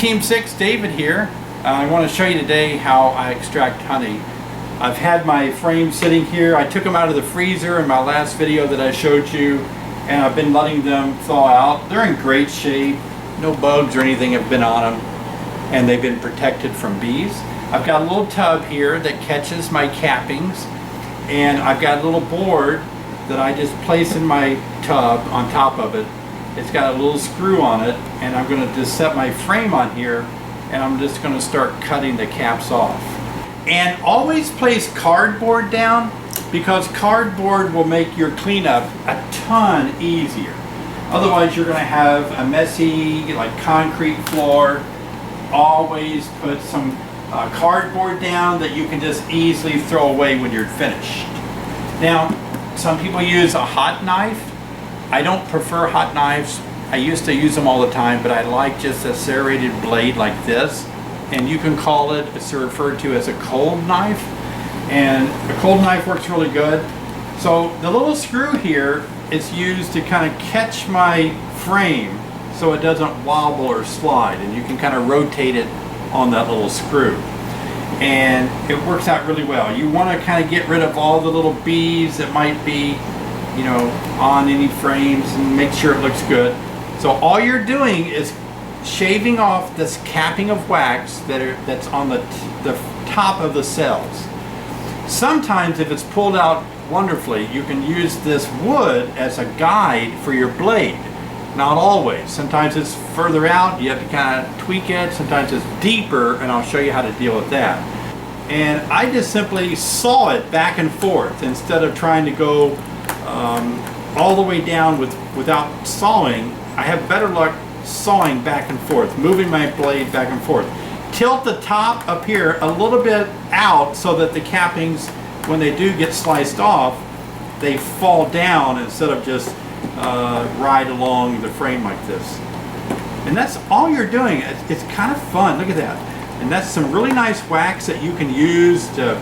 Beeteam6 David here. I want to show you today how I extract honey. I've had my frame sitting here. I took them out of the freezer in my last video that I showed you, and I've been letting them thaw out. They're in great shape. No bugs or anything have been on them, and they've been protected from bees. I've got a little tub here that catches my cappings, and I've got a little board that I just place in my tub on top of it. It's got a little screw on it, and I'm going to just set my frame on here, and I'm just going to start cutting the caps off. And always place cardboard down, because cardboard will make your cleanup a ton easier. Otherwise you're going to have a messy like concrete floor. Always put some cardboard down that you can just easily throw away when you're finished. Now some people use a hot knife. I don't prefer hot knives. I used to use them all the time, but I like just a serrated blade like this. And you can call it, it's referred to as a cold knife. And a cold knife works really good. So the little screw here is used to kind of catch my frame so it doesn't wobble or slide. And you can kind of rotate it on that little screw. And it works out really well. You want to kind of get rid of all the little bees that might be, you know, on any frames, and make sure it looks good. So all you're doing is shaving off this capping of wax that's on the top of the cells. Sometimes if it's pulled out wonderfully, you can use this wood as a guide for your blade. Not always. Sometimes it's further out, you have to kind of tweak it. Sometimes it's deeper, and I'll show you how to deal with that. And I just simply saw it back and forth instead of trying to go all the way down without sawing. I have better luck sawing back and forth, moving my blade back and forth. Tilt the top up here a little bit out so that the cappings, when they do get sliced off, they fall down instead of just ride along the frame like this. And that's all you're doing. It's kind of fun. Look at that. And that's some really nice wax that you can use to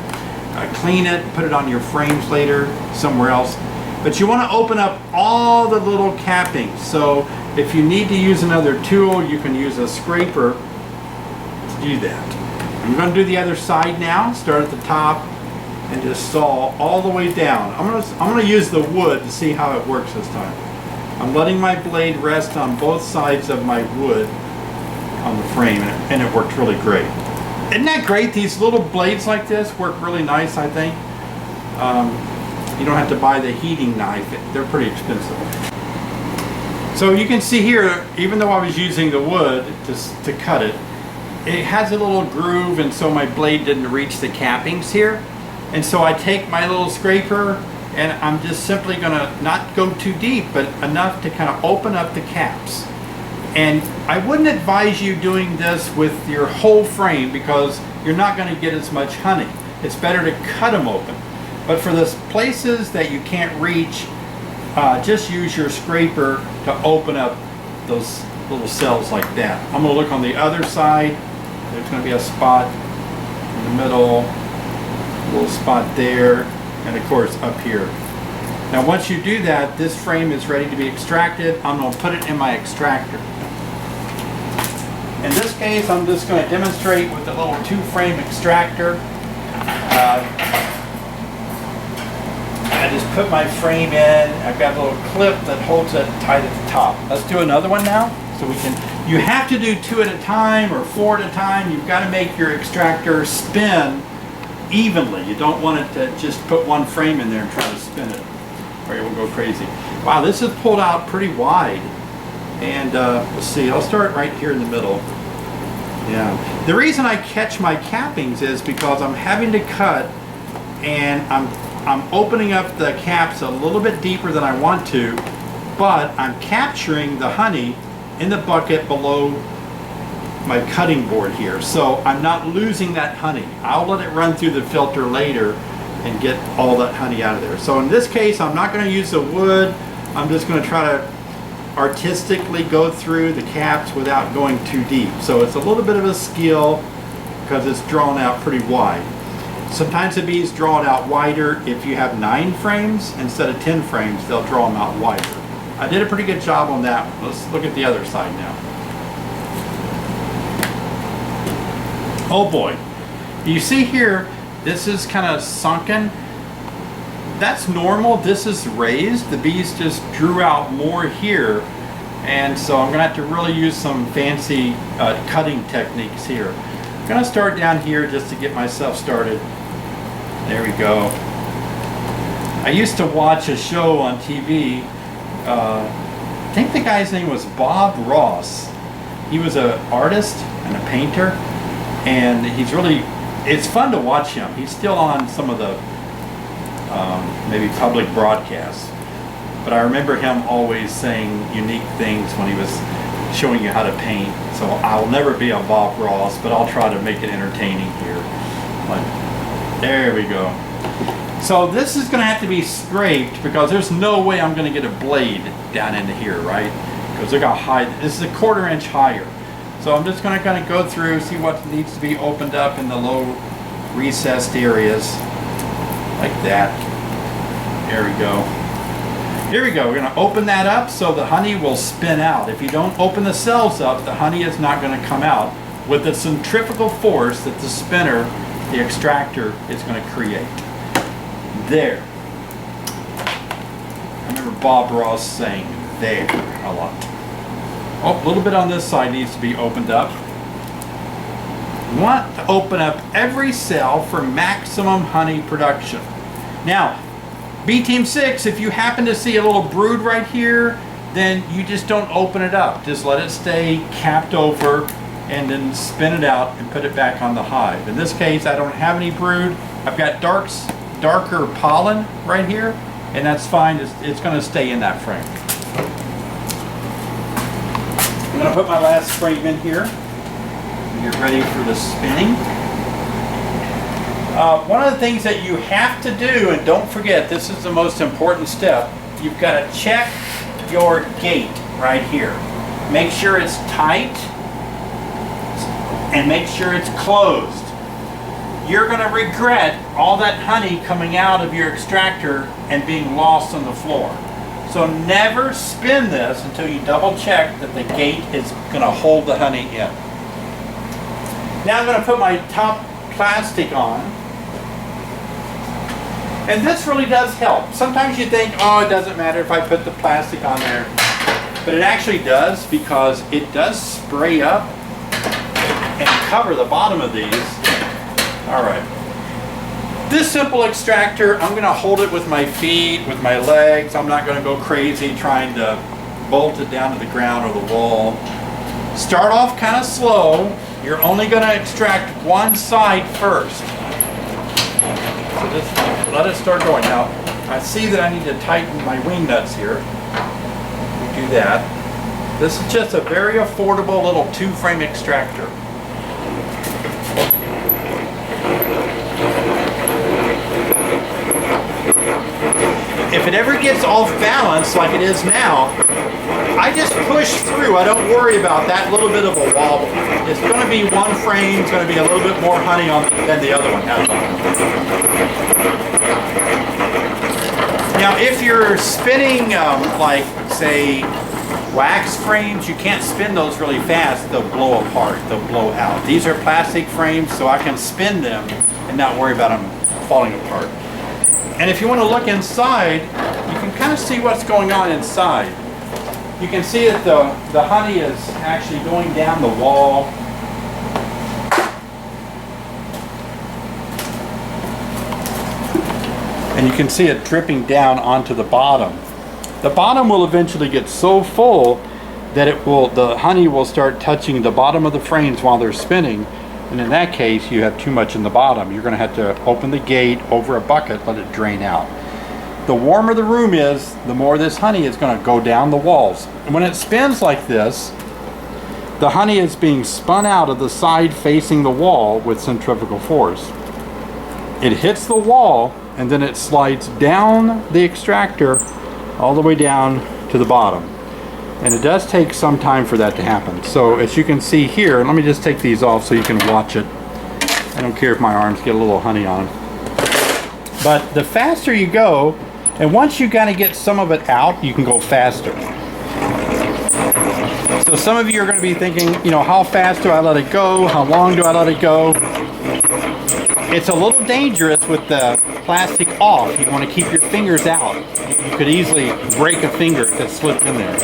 clean it, put it on your frames later somewhere else. But you want to open up all the little cappings. So if you need to use another tool, you can use a scraper to do that. I'm going to do the other side now. Start at the top and just saw all the way down. I'm going to use the wood to see how it works this time. I'm letting my blade rest on both sides of my wood on the frame, and it worked really great. Isn't that great? These little blades like this work really nice, I think. You don't have to buy the heating knife. They're pretty expensive. So you can see here, even though I was using the wood to cut it, it has a little groove, and so my blade didn't reach the cappings here. And so I take my little scraper, and I'm just simply going to not go too deep, but enough to kind of open up the caps. And I wouldn't advise you doing this with your whole frame, because you're not going to get as much honey. It's better to cut them open. But for the places that you can't reach, just use your scraper to open up those little cells like that. I'm going to look on the other side. There's going to be a spot in the middle, a little spot there, and of course up here. Now once you do that, this frame is ready to be extracted. I'm going to put it in my extractor. In this case, I'm just going to demonstrate with the little 2-frame extractor. I just put my frame in. I've got a little clip that holds it tight at the top. Let's do another one now. So we can. You have to do 2 at a time or 4 at a time. You've got to make your extractor spin evenly. You don't want it to just put one frame in there and try to spin it, or it will go crazy. Wow, this is pulled out pretty wide. And let's see. I'll start right here in the middle. Yeah. The reason I catch my cappings is because I'm having to cut, and I'm opening up the caps a little bit deeper than I want to, but I'm capturing the honey in the bucket below my cutting board here. So I'm not losing that honey. I'll let it run through the filter later and get all that honey out of there. So in this case, I'm not going to use the wood. I'm just going to try to artistically go through the caps without going too deep. So it's a little bit of a skill because it's drawn out pretty wide. Sometimes the bees draw it out wider. If you have 9 frames instead of 10 frames, they'll draw them out wider. I did a pretty good job on that one. Let's look at the other side now. Oh boy. You see here, this is kind of sunken. That's normal. This is raised. The bees just drew out more here. And so I'm gonna have to really use some fancy cutting techniques here. I'm gonna start down here just to get myself started. There we go. I used to watch a show on TV. I think the guy's name was Bob Ross. He was an artist and a painter, and he's really, it's fun to watch him. He's still on some of the maybe public broadcasts, but I remember him always saying unique things when he was showing you how to paint. So I'll never be a Bob Ross, but I'll try to make it entertaining here. But there we go. So this is going to have to be scraped because there's no way I'm going to get a blade down into here, right? Because look how high, this is a 1/4 inch higher. So I'm just going to kind of go through, see what needs to be opened up in the low recessed areas, like that. There we go. Here we go. We're going to open that up so the honey will spin out. If you don't open the cells up, the honey is not going to come out with the centrifugal force that the spinner, the extractor, is going to create. There. I remember Bob Ross saying there a lot. Oh, a little bit on this side needs to be opened up. You want to open up every cell for maximum honey production. Now, Beeteam6, if you happen to see a little brood right here, then you just don't open it up. Just let it stay capped over and then spin it out and put it back on the hive. In this case, I don't have any brood. I've got darker pollen right here, and that's fine. It's going to stay in that frame. I'm going to put my last frame in here and get ready for the spinning. One of the things that you have to do, and don't forget, this is the most important step, you've got to check your gate right here. Make sure it's tight and make sure it's closed. You're going to regret all that honey coming out of your extractor and being lost on the floor. So never spin this until you double check that the gate is going to hold the honey in. Now I'm going to put my top plastic on. And this really does help. Sometimes you think, oh, it doesn't matter if I put the plastic on there. But it actually does, because it does spray up and cover the bottom of these. All right. This simple extractor, I'm going to hold it with my feet, with my legs. I'm not going to go crazy trying to bolt it down to the ground or the wall. Start off kind of slow. You're only going to extract one side first. So just let it start going. Now, I see that I need to tighten my wing nuts here. Do that. This is just a very affordable little 2-frame extractor. If it ever gets off balance like it is now, I just push through. I don't worry about that little bit of a wobble. It's going to be one frame. It's going to be a little bit more honey on than the other one has on. Now, if you're spinning, like, say, wax frames, you can't spin those really fast. They'll blow apart. They'll blow out. These are plastic frames, so I can spin them and not worry about them falling apart. And if you want to look inside, you can kind of see what's going on inside. You can see that the honey is actually going down the wall. And you can see it dripping down onto the bottom. The bottom will eventually get so full that the honey will start touching the bottom of the frames while they're spinning. And in that case, you have too much in the bottom. You're going to have to open the gate over a bucket, let it drain out. The warmer the room is, the more this honey is going to go down the walls. And when it spins like this, the honey is being spun out of the side facing the wall with centrifugal force. It hits the wall, and then it slides down the extractor all the way down to the bottom. And it does take some time for that to happen. So as you can see here, and let me just take these off so you can watch it. I don't care if my arms get a little honey on them. But the faster you go, and once you kind of get some of it out, you can go faster. So So some of you are going to be thinking, you know, how fast do I let it go? How long do I let it go? It's a little dangerous with the plastic off. You want to keep your fingers out. You could easily break a finger if it slipped in there.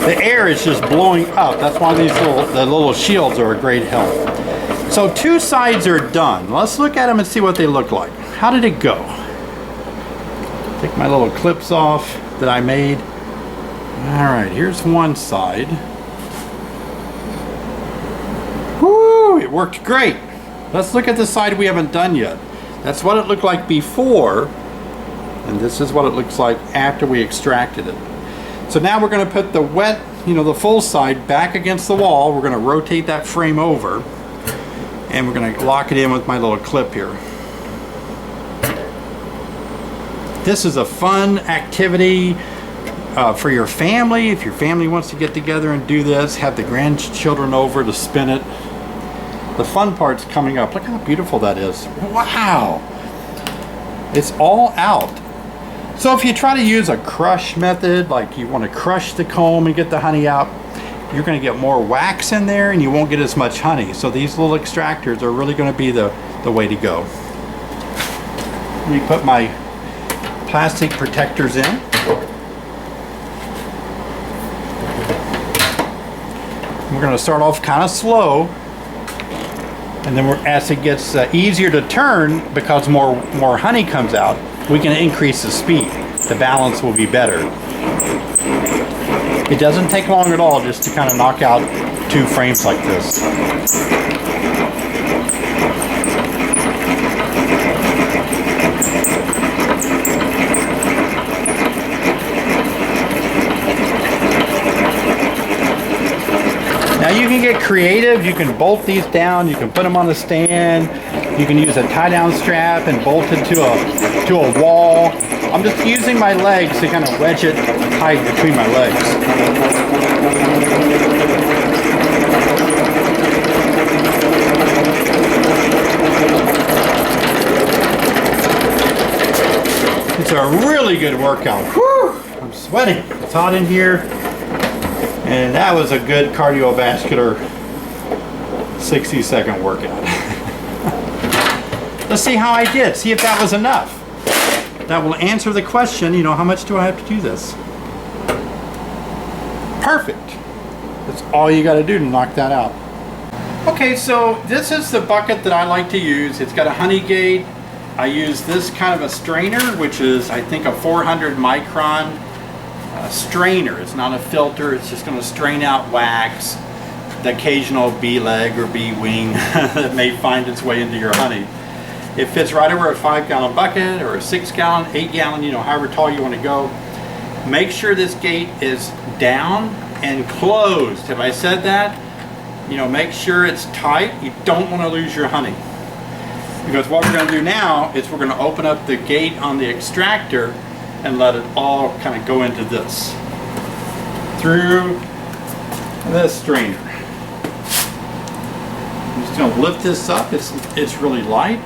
The air is just blowing up. That's why these little shields are a great help. So 2 sides are done. Let's look at them and see what they look like. How did it go? Take my little clips off that I made. All right, here's one side. Woo, it worked great. Let's look at the side we haven't done yet. That's what it looked like before, and this is what it looks like after we extracted it. So now we're going to put the wet, you know, the full side back against the wall. We're going to rotate that frame over, and we're going to lock it in with my little clip here. This is a fun activity for your family. If your family wants to get together and do this, have the grandchildren over to spin it. The fun part's coming up. Look how beautiful that is. Wow! It's all out. So if you try to use a crush method, like you want to crush the comb and get the honey out, you're going to get more wax in there and you won't get as much honey. So these little extractors are really going to be the way to go. Let me put my plastic protectors in. We're going to start off kind of slow, and then as it gets easier to turn, because more honey comes out, we can increase the speed. The balance will be better. It doesn't take long at all just to kind of knock out 2 frames like this. Now you can get creative. You can bolt these down. You can put them on a stand. You can use a tie-down strap and bolt it to a wall. I'm just using my legs to kind of wedge it tight between my legs. It's a really good workout. Whew, I'm sweating. It's hot in here. And that was a good cardiovascular 60-second workout. Let's see how I did. See if that was enough. That will answer the question, you know, how much do I have to do this? Perfect. That's all you got to do to knock that out. Okay, so this is the bucket that I like to use. It's got a honey gate. I use this kind of a strainer, which is, I think, a 400 micron strainer. It's not a filter. It's just going to strain out wax, the occasional bee leg or bee wing that may find its way into your honey. It fits right over a 5-gallon bucket or a 6-gallon, 8-gallon, you know, however tall you want to go. Make sure this gate is down and closed. Have I said that? You know, make sure it's tight. You don't want to lose your honey. Because what we're going to do now is we're going to open up the gate on the extractor and let it all kind of go into this through this strainer. I'm just going to lift this up. It's really light.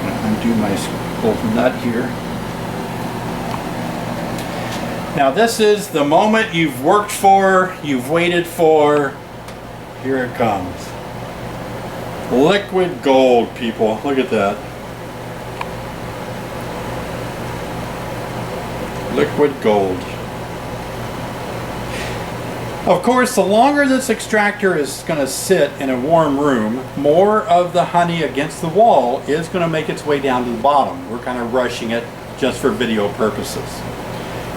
I'm going to undo my little nut here. Now this is the moment you've worked for, you've waited for. Here it comes. Liquid gold, people. Look at that. Liquid gold. Of course, the longer this extractor is going to sit in a warm room, more of the honey against the wall is going to make its way down to the bottom. We're kind of rushing it just for video purposes.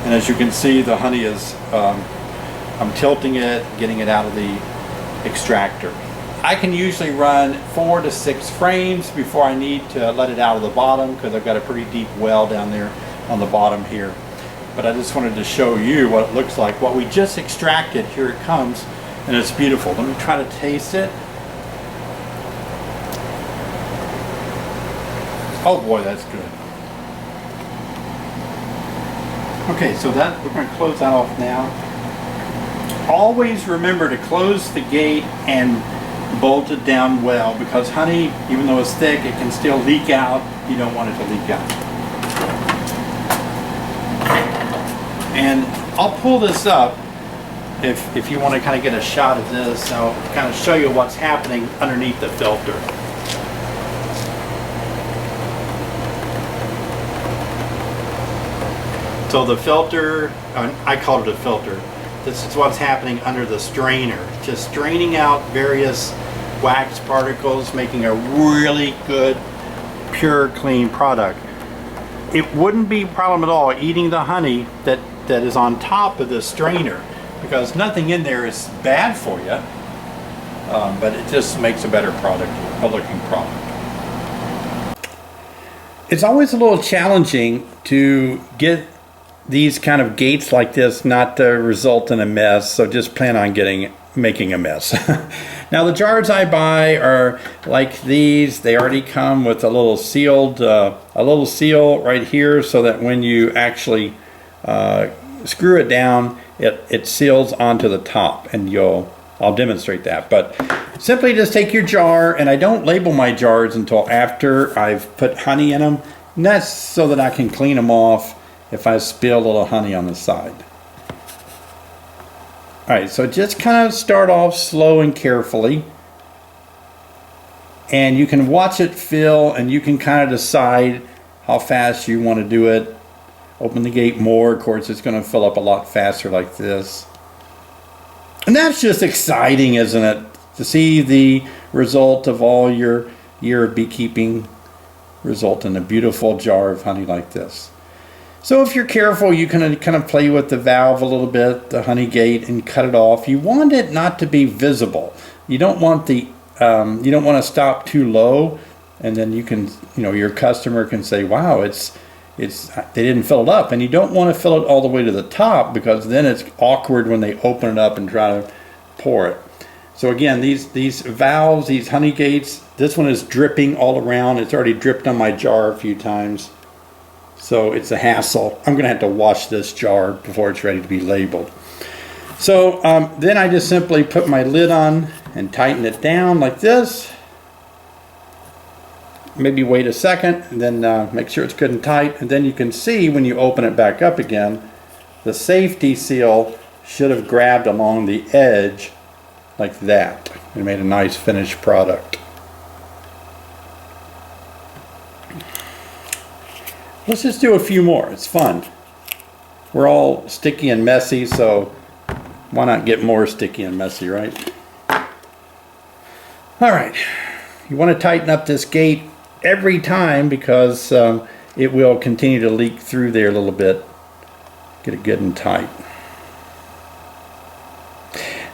And as you can see, the honey is, I'm tilting it, getting it out of the extractor. I can usually run 4 to 6 frames before I need to let it out of the bottom, because I've got a pretty deep well down there on the bottom here. But I just wanted to show you what it looks like. What we just extracted, here it comes, and it's beautiful. Let me try to taste it. Oh boy, that's good. Okay, so that we're going to close that off now. always remember to close the gate and bolt it down well, because honey, even though it's thick, it can still leak out. You don't want it to leak out. And I'll pull this up if you want to kind of get a shot of this. I'll kind of show you what's happening underneath the filter. So the filter, I call it a filter. This is what's happening under the strainer. Just straining out various wax particles, making a really good, pure, clean product. It wouldn't be a problem at all eating the honey that is on top of the strainer, because nothing in there is bad for you, but it just makes a better product, a looking product. It's always a little challenging to get these kind of gates like this not to result in a mess, so just plan on making a mess. Now the jars I buy are like these. They already come with a little seal right here, so that when you actually screw it down, it seals onto the top, and I'll demonstrate that. But simply just take your jar, and I don't label my jars until after I've put honey in them, and that's so that I can clean them off if I spill a little honey on the side. Alright, so just kind of start off slow and carefully, and you can watch it fill, and you can kind of decide how fast you want to do it. Open the gate more, of course it's going to fill up a lot faster like this. And that's just exciting, isn't it? To see the result of all your year of beekeeping result in a beautiful jar of honey like this. So if you're careful, you can kind of play with the valve a little bit, the honey gate, and cut it off. You want it not to be visible. You don't want you don't want to stop too low, and then you can, your customer can say, "Wow, they didn't fill it up." And you don't want to fill it all the way to the top, because then it's awkward when they open it up and try to pour it. So again, these valves, these honey gates, this one is dripping all around. It's already dripped on my jar a few times. So it's a hassle. I'm going to have to wash this jar before it's ready to be labeled. So then I just simply put my lid on and tighten it down like this. Maybe wait a second, and then make sure it's good and tight. And then you can see when you open it back up again, the safety seal should have grabbed along the edge like that. It made a nice finished product. Let's just do a few more. It's fun. We're all sticky and messy, so why not get more sticky and messy, right? All right. You want to tighten up this gate every time, because it will continue to leak through there a little bit. Get it good and tight.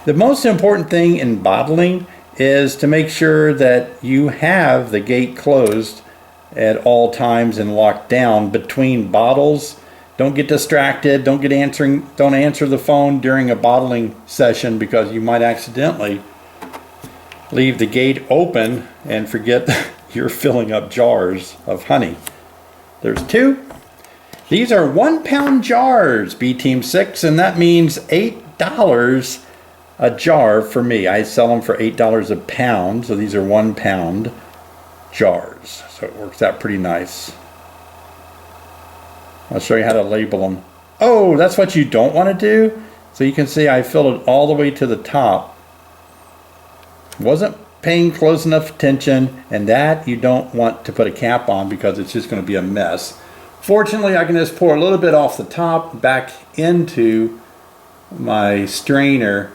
The most important thing in bottling is to make sure that you have the gate closed at all times and locked down between bottles. Don't get distracted. Don't answer the phone during a bottling session, because you might accidentally leave the gate open and forget you're filling up jars of honey. There's two. These are 1 pound jars, Beeteam6, and that means $8 a jar for me. I sell them for $8 a pound, so these are 1 pound jars. So it works out pretty nice. I'll show you how to label them. Oh, that's what you don't want to do? So you can see I filled it all the way to the top. Wasn't paying close enough attention, and that you don't want to put a cap on, because it's just going to be a mess. Fortunately, I can just pour a little bit off the top back into my strainer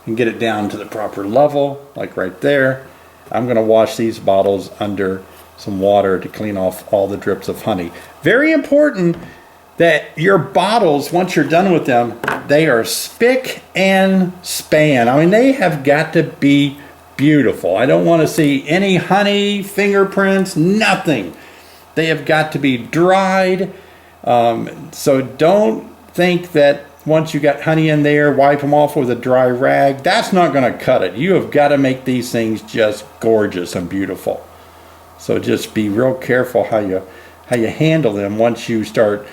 and get it down to the proper level, like right there. I'm going to wash these bottles under some water to clean off all the drips of honey. Very important that your bottles, once you're done with them, they are spick and span. I mean, they have got to be beautiful. I don't want to see any honey fingerprints, nothing. They have got to be dried. So don't think that once you got honey in there, wipe them off with a dry rag. That's not going to cut it. You have got to make these things just gorgeous and beautiful. So just be real careful how you handle them once you start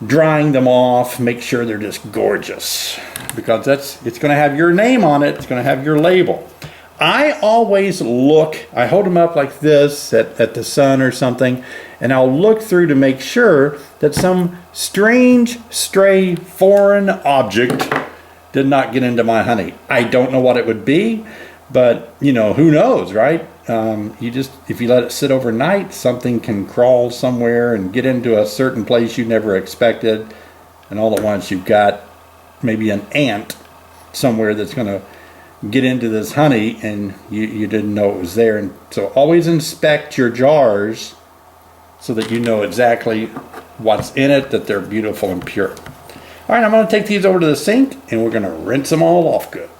drying them off, make sure they're just gorgeous, because it's going to have your name on it. It's going to have your label. I always look, I hold them up like this at the sun or something, and I'll look through to make sure that some strange, stray, foreign object did not get into my honey. I don't know what it would be, but you know, who knows, right? If you let it sit overnight, something can crawl somewhere and get into a certain place you never expected, and all at once you've got maybe an ant somewhere that's going to get into this honey, and you didn't know it was there. And so always inspect your jars so that you know exactly what's in it, that they're beautiful and pure. All right, I'm going to take these over to the sink, and we're going to rinse them all off good.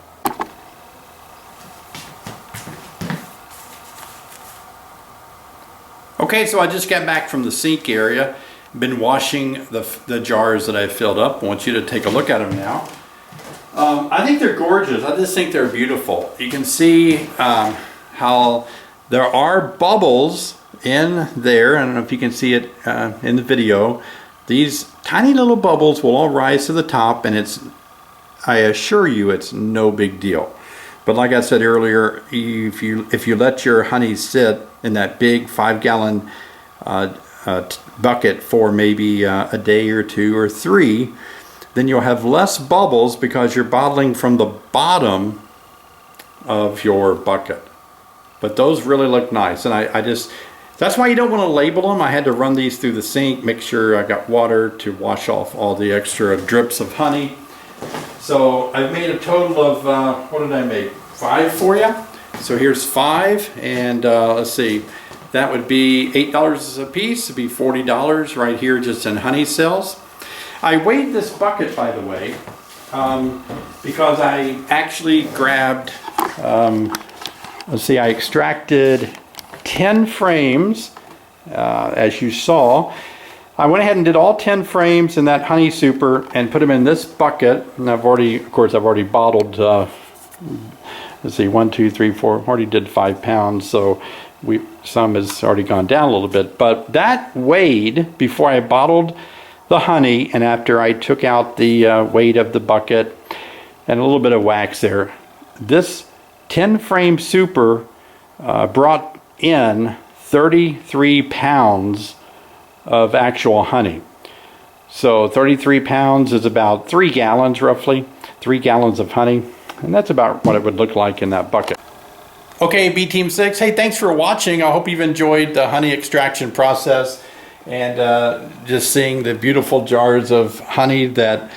Okay, so I just got back from the sink area. Been washing the jars that I filled up. I want you to take a look at them now. I think they're gorgeous. I just think they're beautiful. You can see how there are bubbles in there. I don't know if you can see it in the video. These tiny little bubbles will all rise to the top, and I assure you it's no big deal. But like I said earlier, if you let your honey sit in that big 5-gallon bucket for maybe a day or 2 or 3, then you'll have less bubbles because you're bottling from the bottom of your bucket. But those really look nice, and that's why you don't want to label them. I had to run these through the sink, make sure I got water to wash off all the extra drips of honey. So I've made a total of, what did I make? 5 for you. So here's 5, and let's see, that would be $8 a piece. It'd be $40 right here just in honey cells. I weighed this bucket, by the way, because I actually grabbed, let's see, I extracted 10 frames, as you saw. I went ahead and did all 10 frames in that honey super and put them in this bucket. And I've already bottled, let's see, 1, 2, 3, 4, already did 5 pounds. So some has already gone down a little bit. But that weighed before I bottled the honey, and after I took out the weight of the bucket and a little bit of wax there. This 10 frame super brought in 33 pounds of actual honey. So 33 pounds is about 3 gallons roughly, 3 gallons of honey, and that's about what it would look like in that bucket. Okay, Beeteam6, hey, thanks for watching. I hope you've enjoyed the honey extraction process and just seeing the beautiful jars of honey that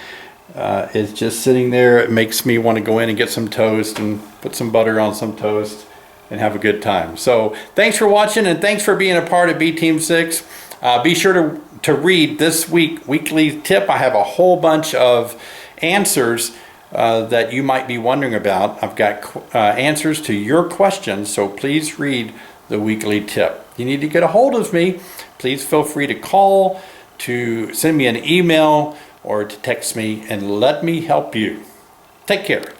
is just sitting there. It makes me want to go in and get some toast and put some butter on some toast and have a good time. So thanks for watching, and thanks for being a part of Beeteam6. Be sure to read this weekly tip. I have a whole bunch of answers that you might be wondering about. I've got answers to your questions, so please read the weekly tip. You need to get a hold of me. Please feel free to call, to send me an email, or to text me, and let me help you. Take care.